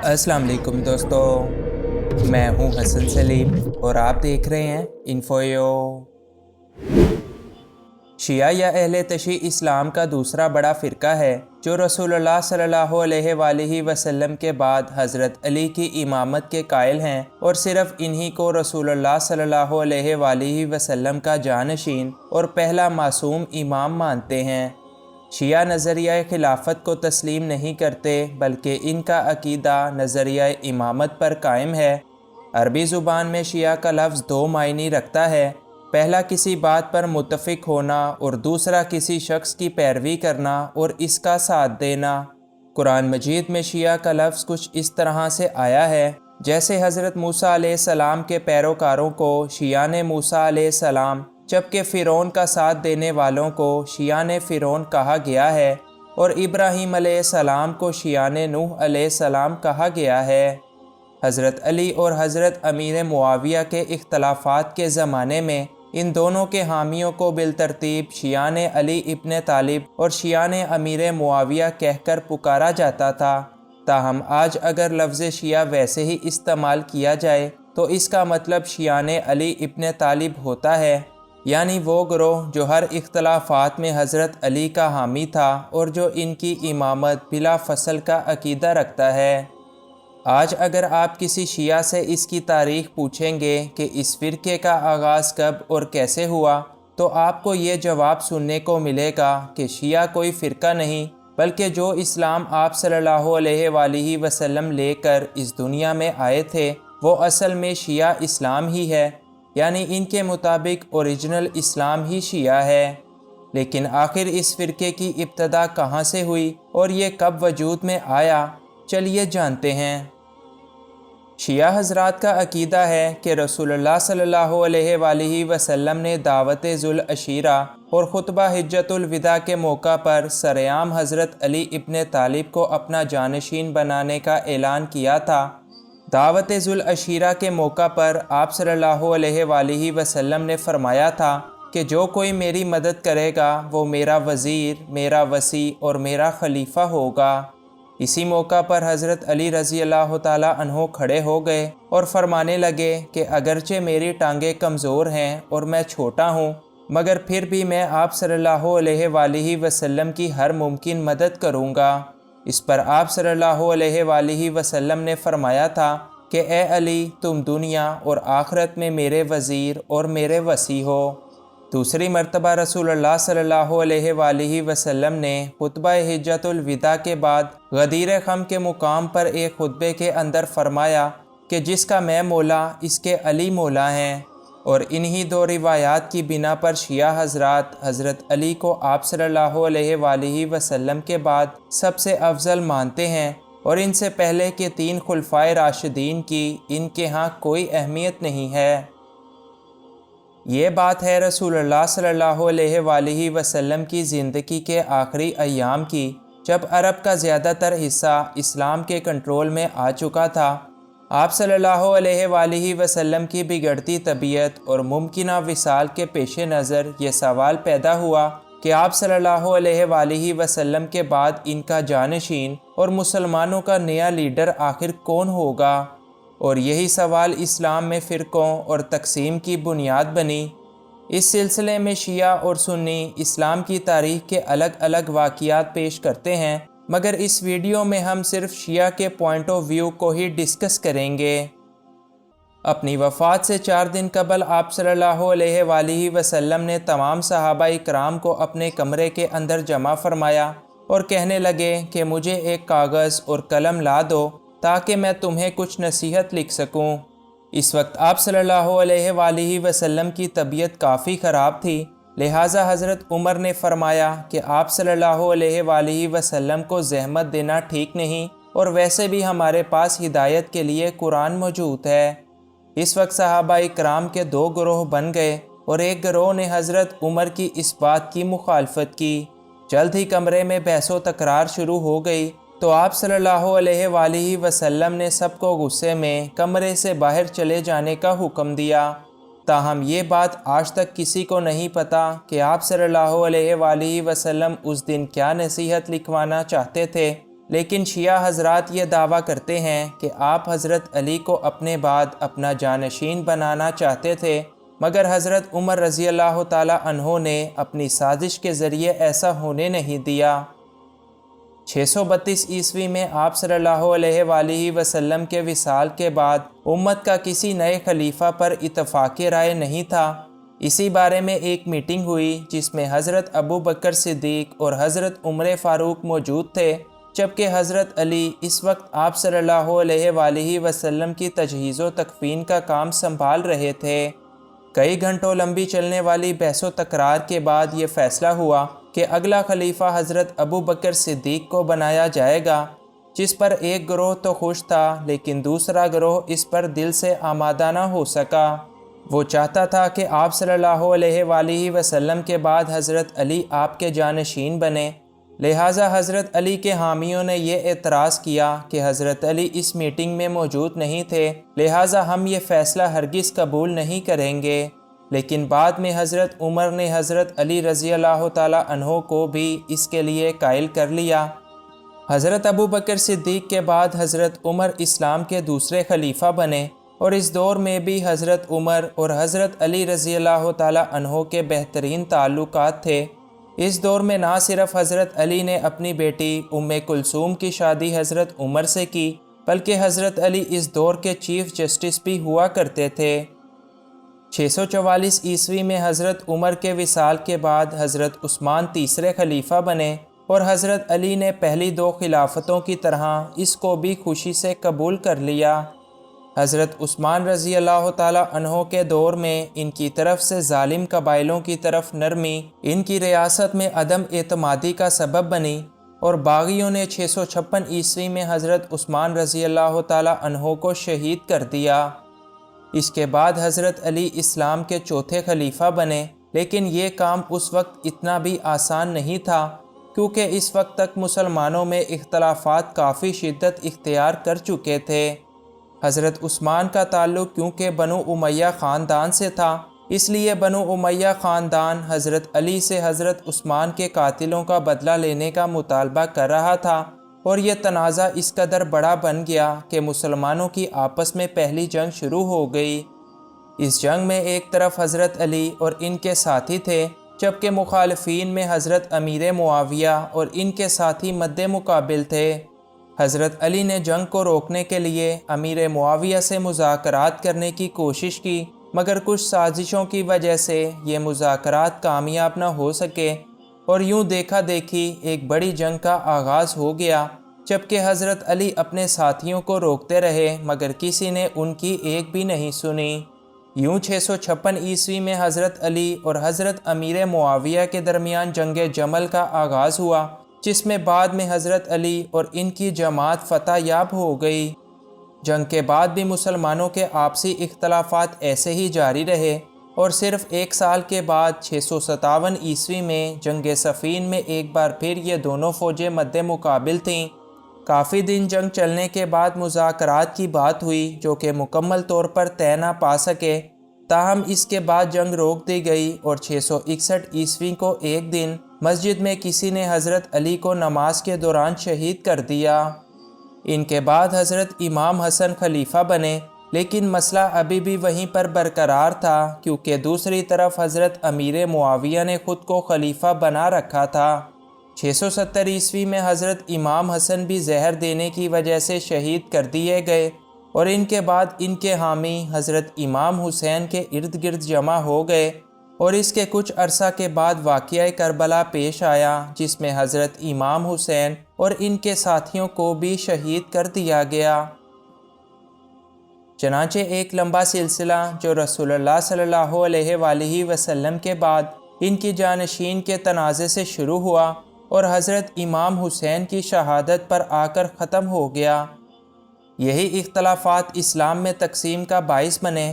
अस्सलाम वालेकुम दोस्तों, मैं हूं हसन सलीम और आप देख रहे हैं इन्फोयो। शिया या अहले तशी इस्लाम का दूसरा बड़ा फ़िरका है जो रसूलुल्लाह सल्लल्लाहु अलैहि वसल्लम के बाद हज़रत अली की इमामत के कायल हैं और सिर्फ़ इन्हीं को रसूलुल्लाह सल्लल्लाहु अलैहि वसल्लम का जानशीन और पहला मासूम इमाम मानते हैं। शिया नज़रिया खिलाफत को तस्लीम नहीं करते बल्कि इनका अकीदा नज़रिया इमामत पर कायम है। अरबी ज़ुबान में शिया का लफ्ज़ दो मायने रखता है, पहला किसी बात पर मुत्तफ़िक होना और दूसरा किसी शख्स की पैरवी करना और इसका साथ देना। कुरान मजीद में शिया का लफ्ज़ कुछ इस तरह से आया है जैसे हज़रत मूसा अलैहिस्सलाम के पैरोकारों को शियाने मूसा अलैहिस्सलाम, जबकि फ़िरौन का साथ देने वालों को शियाने फ़िरौन कहा गया है और इब्राहीम अलैहिस्सलाम को शियाने नूह अलैहिस्सलाम कहा गया है। हज़रत अली और हज़रत अमीर मुआविया के इख्तलाफात के ज़माने में इन दोनों के हामियों को बिलतरतीब शियाने अली इब्न तालिब और शियाने अमीर मुआविया कहकर पुकारा जाता था। ताहम आज अगर लफ्ज़ शिया वैसे ही इस्तेमाल किया जाए तो इसका मतलब शियाने अली इब्न तालिब होता है, यानी वो गिरोह जो हर इख्तलाफात में हज़रत अली का हामी था और जो इनकी इमामत बिला फसल का अकीदा रखता है। आज अगर आप किसी शिया से इसकी तारीख़ पूछेंगे कि इस फ़िरके का आगाज़ कब और कैसे हुआ, तो आपको ये जवाब सुनने को मिलेगा कि शिया कोई फ़िरका नहीं बल्कि जो इस्लाम आप सल्लल्लाहु अलैहि वसल्लम लेकर इस दुनिया में आए थे वो असल में शिया इस्लाम ही है, यानी इनके मुताबिक ओरिजिनल इस्लाम ही शिया है। लेकिन आखिर इस फ़िरके की इब्तदा कहाँ से हुई और ये कब वजूद में आया, चलिए जानते हैं। शिया हज़रात का अकीदा है कि रसूलुल्लाह सल्लल्लाहु अलैहि वसल्लम ने दावत ज़ुल अशीरा और ख़ुतबा हिज्जतुल विदा के मौका पर सरेआम हज़रत अली इब्न तालिब को अपना जानशीन बनाने का ऐलान किया था। दावत ज़ुल अशीरा के मौका पर आप सल्लल्लाहु अलैहि वसल्लम ने फरमाया था कि जो कोई मेरी मदद करेगा वो मेरा वज़ीर, मेरा वसी और मेरा खलीफा होगा। इसी मौका पर हज़रत अली रज़ी अल्लाह ताला अन्हो खड़े हो गए और फरमाने लगे कि अगरचे मेरी टांगें कमज़ोर हैं और मैं छोटा हूँ, मगर फिर भी मैं आप सल्लल्लाहु अलैहि वसल्लम की हर मुमकिन मदद करूँगा। इस पर आप सल्लल्लाहु अलैहि वसल्लम ने फरमाया था कि ए अली, तुम दुनिया और आखिरत में मेरे वज़ीर और मेरे वसी हो। दूसरी मर्तबा रसूलुल्लाह सल्लल्लाहु अलैहि वसल्लम ने खुतबा हिज्जतुल विदा के बाद गदीर खम के मुकाम पर एक खुतबे के अंदर फरमाया कि जिसका मैं मौला इसके अली मौला हैं, और इन्हीं दो रिवायात की बिना पर शिया हज़रात हज़रत अली को आप सल्लल्लाहु अलैहि वसल्लम के बाद सबसे अफजल मानते हैं और इनसे पहले के तीन खुलफाए राशिदीन की इनके यहाँ कोई अहमियत नहीं है। ये बात है रसूलुल्लाह सल्लल्लाहु अलैहि वसल्लम की ज़िंदगी के आखिरी अय्याम की, जब अरब का ज़्यादातर हिस्सा इस्लाम के कंट्रोल में आ चुका था। आप सल्लल्लाहु अलैहि वसल्लम की बिगड़ती तबीयत और मुमकिना विसाल के पेश नज़र ये सवाल पैदा हुआ कि आप सल्लल्लाहु अलैहि वसल्लम के बाद इनका जानशीन और मुसलमानों का नया लीडर आखिर कौन होगा, और यही सवाल इस्लाम में फ़िरक़ों और तकसीम की बुनियाद बनी। इस सिलसिले में शिया और सुन्नी इस्लाम की तारीख़ के अलग अलग वाक़ियात पेश करते हैं, मगर इस वीडियो में हम सिर्फ शिया के पॉइंट ऑफ व्यू को ही डिस्कस करेंगे। अपनी वफ़ात से 4 दिन कबल आप सल्लल्लाहु अलैहि वसल्लम ने तमाम सहाबा इकराम को अपने कमरे के अंदर जमा फरमाया और कहने लगे कि मुझे एक कागज़ और कलम ला दो ताकि मैं तुम्हें कुछ नसीहत लिख सकूं। इस वक्त आप सल्लल्लाहु अलैहि वसल्लम की तबीयत काफ़ी ख़राब थी, लिहाजा हज़रत उमर ने फरमाया कि आप सल्लल्लाहु अलैहि वसल्लम को ज़हमत देना ठीक नहीं, और वैसे भी हमारे पास हिदायत के लिए कुरान मौजूद है। इस वक्त सहाबा इकराम के दो गिरोह बन गए और एक गिरोह ने हज़रत उमर की इस बात की मुखालफत की। जल्द ही कमरे में बहसो तकरार शुरू हो गई तो आप सल्लल्लाहु अलैहि वसल्लम ने सबको गुस्से में कमरे से बाहर चले जाने का हुक्म दिया। ताहम ये बात आज तक किसी को नहीं पता कि आप सल्लल्लाहु अलैहि वसल्लम उस दिन क्या नसीहत लिखवाना चाहते थे لیکن شیعہ حضرات یہ دعویٰ کرتے ہیں کہ آپ حضرت علی کو اپنے بعد اپنا جانشین بنانا چاہتے تھے، مگر حضرت عمر رضی اللہ تعالیٰ عنہ نے اپنی سازش کے ذریعے ایسا ہونے نہیں دیا۔ 632 عیسوی میں آپ صلی اللہ علیہ وآلہ وسلم کے وصال کے بعد امت کا کسی نئے خلیفہ پر اتفاق رائے نہیں تھا۔ اسی بارے میں ایک میٹنگ ہوئی جس میں حضرت ابو بکر صدیق اور حضرت عمر فاروق موجود تھے، جبکہ حضرت علی اس وقت آپ صلی اللہ علیہ وآلہ وسلم کی تجہیز و تکفین کا کام سنبھال رہے تھے۔ کئی گھنٹوں لمبی چلنے والی بحث و تکرار کے بعد یہ فیصلہ ہوا کہ اگلا خلیفہ حضرت ابو بکر صدیق کو بنایا جائے گا، جس پر ایک گروہ تو خوش تھا لیکن دوسرا گروہ اس پر دل سے آمادہ نہ ہو سکا۔ وہ چاہتا تھا کہ آپ صلی اللہ علیہ وآلہ وسلم کے بعد حضرت علی آپ کے جانشین بنے، لہٰذا حضرت علی کے حامیوں نے یہ اعتراض کیا کہ حضرت علی اس میٹنگ میں موجود نہیں تھے، لہٰذا ہم یہ فیصلہ ہرگز قبول نہیں کریں گے۔ لیکن بعد میں حضرت عمر نے حضرت علی رضی اللہ تعالیٰ عنہ کو بھی اس کے لیے قائل کر لیا۔ حضرت ابو بکر صدیق کے بعد حضرت عمر اسلام کے دوسرے خلیفہ بنے، اور اس دور میں بھی حضرت عمر اور حضرت علی رضی اللہ تعالیٰ عنہ کے بہترین تعلقات تھے۔ اس دور میں نہ صرف حضرت علی نے اپنی بیٹی ام کلثوم کی شادی حضرت عمر سے کی، بلکہ حضرت علی اس دور کے چیف جسٹس بھی ہوا کرتے تھے۔ 644 عیسوی میں حضرت عمر کے وصال کے بعد حضرت عثمان تیسرے خلیفہ بنے، اور حضرت علی نے پہلی دو خلافتوں کی طرح اس کو بھی خوشی سے قبول کر لیا۔ حضرت عثمان رضی اللہ تعالیٰ عنہ کے دور میں ان کی طرف سے ظالم قبائلوں کی طرف نرمی ان کی ریاست میں عدم اعتمادی کا سبب بنی، اور باغیوں نے 656 عیسوی میں حضرت عثمان رضی اللہ تعالیٰ عنہ کو شہید کر دیا۔ اس کے بعد حضرت علی اسلام کے چوتھے خلیفہ بنے، لیکن یہ کام اس وقت اتنا بھی آسان نہیں تھا، کیونکہ اس وقت تک مسلمانوں میں اختلافات کافی شدت اختیار کر چکے تھے۔ حضرت عثمان کا تعلق کیونکہ بنو امیہ خاندان سے تھا، اس لیے بنو امیہ خاندان حضرت علی سے حضرت عثمان کے قاتلوں کا بدلہ لینے کا مطالبہ کر رہا تھا، اور یہ تنازع اس قدر بڑا بن گیا کہ مسلمانوں کی آپس میں پہلی جنگ شروع ہو گئی۔ اس جنگ میں ایک طرف حضرت علی اور ان کے ساتھی تھے، جبکہ مخالفین میں حضرت امیر معاویہ اور ان کے ساتھی مد مقابل تھے۔ حضرت علی نے جنگ کو روکنے کے لیے امیر معاویہ سے مذاکرات کرنے کی کوشش کی، مگر کچھ سازشوں کی وجہ سے یہ مذاکرات کامیاب نہ ہو سکے، اور یوں دیکھا دیکھی ایک بڑی جنگ کا آغاز ہو گیا، جبکہ حضرت علی اپنے ساتھیوں کو روکتے رہے مگر کسی نے ان کی ایک بھی نہیں سنی۔ یوں 656 عیسوی میں حضرت علی اور حضرت امیر معاویہ کے درمیان جنگ جمل کا آغاز ہوا، جس میں بعد میں حضرت علی اور ان کی جماعت فتح یاب ہو گئی۔ جنگ کے بعد بھی مسلمانوں کے آپسی اختلافات ایسے ہی جاری رہے، اور صرف ایک سال کے بعد 657 عیسوی میں جنگ صفین میں ایک بار پھر یہ دونوں فوجیں مد مقابل تھیں۔ کافی دن جنگ چلنے کے بعد مذاکرات کی بات ہوئی جو کہ مکمل طور پر طے نہ پا سکے، تاہم اس کے بعد جنگ روک دی گئی، اور 661 عیسوی کو ایک دن مسجد میں کسی نے حضرت علی کو نماز کے دوران شہید کر دیا۔ ان کے بعد حضرت امام حسن خلیفہ بنے، لیکن مسئلہ ابھی بھی وہیں پر برقرار تھا، کیونکہ دوسری طرف حضرت امیر معاویہ نے خود کو خلیفہ بنا رکھا تھا۔ 670 عیسوی میں حضرت امام حسن بھی زہر دینے کی وجہ سے شہید کر دیے گئے، اور ان کے بعد ان کے حامی حضرت امام حسین کے ارد گرد جمع ہو گئے، اور اس کے کچھ عرصہ کے بعد واقعہ کربلا پیش آیا، جس میں حضرت امام حسین اور ان کے ساتھیوں کو بھی شہید کر دیا گیا۔ چنانچہ ایک لمبا سلسلہ جو رسول اللہ صلی اللہ علیہ وآلہ وسلم کے بعد ان کی جانشین کے تنازع سے شروع ہوا، اور حضرت امام حسین کی شہادت پر آ کر ختم ہو گیا۔ یہی اختلافات اسلام میں تقسیم کا باعث بنے۔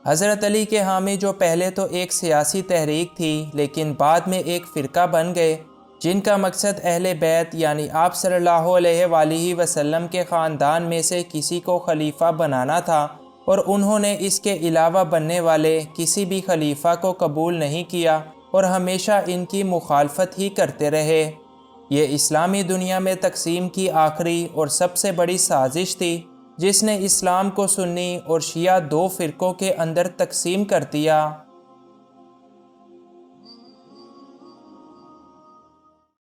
حضرت علی کے حامی جو پہلے تو ایک سیاسی تحریک تھی، لیکن بعد میں ایک فرقہ بن گئے، جن کا مقصد اہل بیت یعنی آپ صلی اللہ علیہ وآلہ وسلم کے خاندان میں سے کسی کو خلیفہ بنانا تھا، اور انہوں نے اس کے علاوہ بننے والے کسی بھی خلیفہ کو قبول نہیں کیا، اور ہمیشہ ان کی مخالفت ہی کرتے رہے۔ یہ اسلامی دنیا میں تقسیم کی آخری اور سب سے بڑی سازش تھی جس نے اسلام کو سنی اور شیعہ دو فرقوں کے اندر تقسیم کر دیا۔